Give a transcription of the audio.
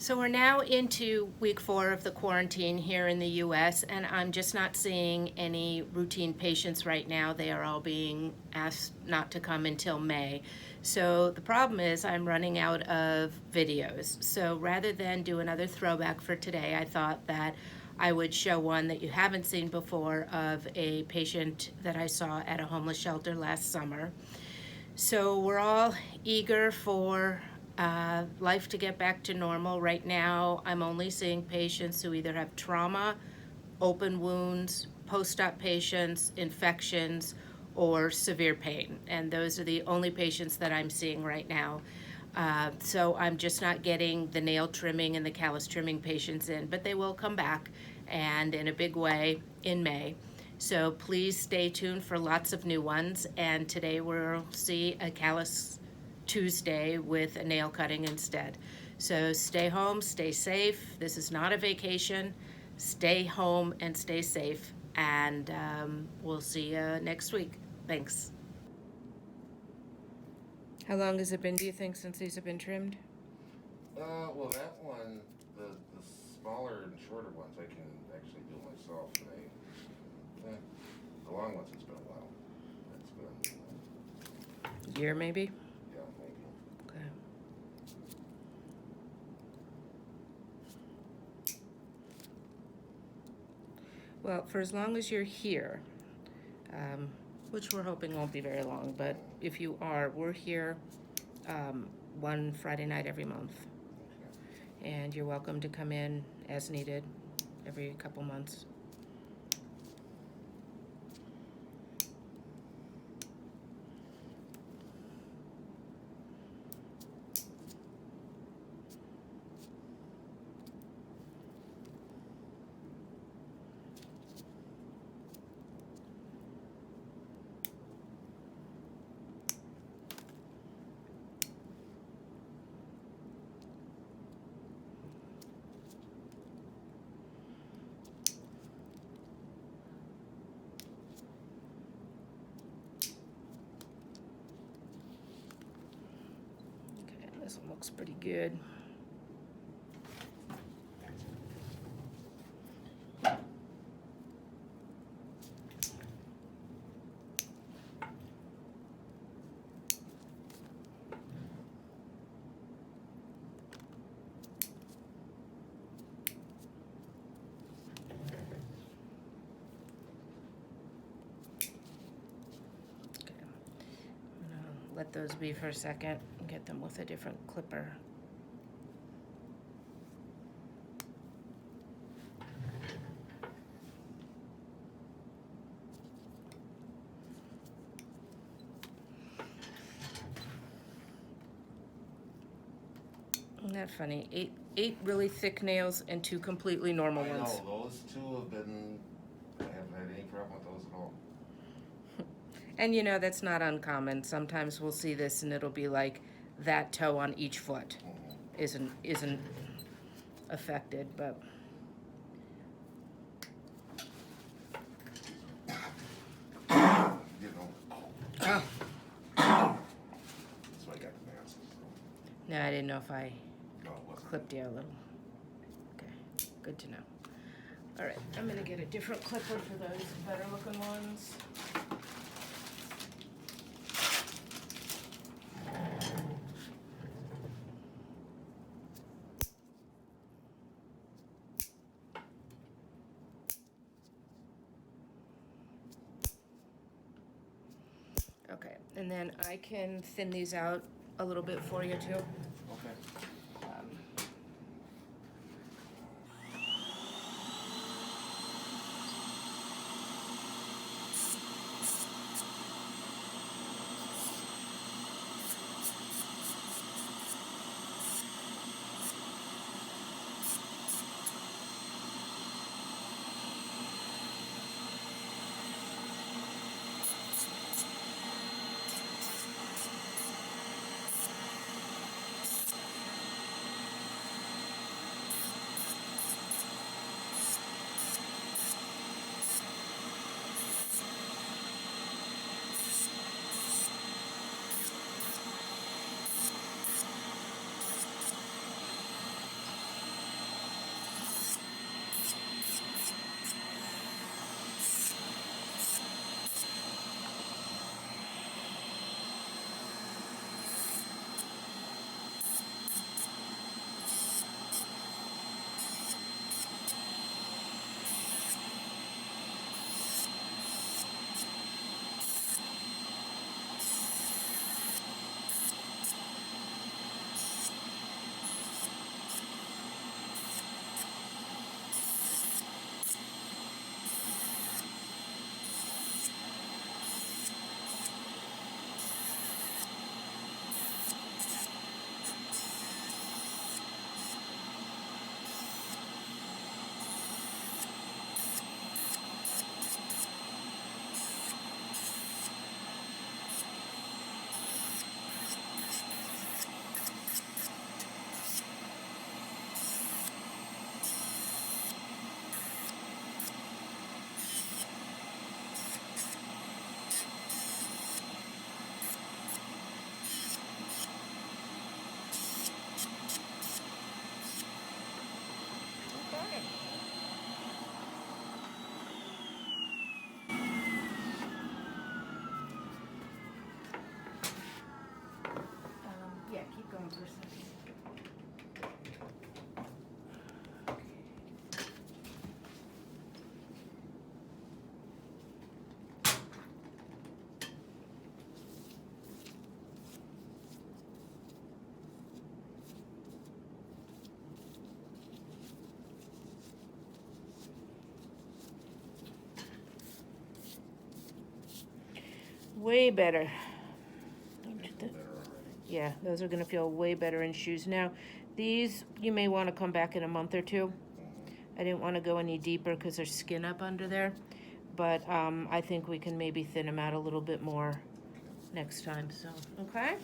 So we're now into week 4 of the quarantine here in the US, and I'm just not seeing any routine patients right now. They are all being asked not to come until May. So the problem is I'm running out of videos. So rather than do another throwback for today, I thought that I would show one that you haven't seen before of a patient that I saw at a homeless shelter last summer. So we're all eager for life to get back to normal. Right now, I'm only seeing patients who either have trauma, open wounds, post-op patients, infections, or severe pain. And those are the only patients that I'm seeing right now. So I'm just not getting the nail trimming and the callus trimming patients in, but they will come back, and in a big way in May. So please stay tuned for lots of new ones. And today we'll see a callus Tuesday with a nail cutting instead. So stay home, stay safe. This is not a vacation. Stay home and stay safe. And we'll see you next week. Thanks. How long has it been, do you think, since these have been trimmed? Well, that one, the smaller and shorter ones, I can actually do myself. The long ones, it's been a while. It's been A year, maybe? yeah, maybe. Okay. Well, for as long as you're here, which we're hoping won't be very long, but if you are, we're here one Friday night every month. Okay. And you're welcome to come in as needed every couple months. Okay, this one looks pretty good. Let those be for a second and get them with a different clipper. Isn't that funny? Eight really thick nails and 2 completely normal ones. I know, those two have been, I haven't had any problem with those at all. And you know, that's not uncommon. Sometimes we'll see this and it'll be like that toe on each foot isn't affected, but You know, oh, that's why I got the mask. no, I didn't know if I No, it wasn't. clipped you a little. Okay, good to know. All right, I'm gonna get a different clipper for those better looking ones. Okay, and then I can thin these out a little bit for you too. Okay. Way better. They feel better already. Yeah, those are gonna feel way better in shoes. Now, these, you may wanna come back in a month or two. I didn't wanna go any deeper because there's skin up under there. But I think we can maybe thin them out a little bit more next time, so, okay? Okay.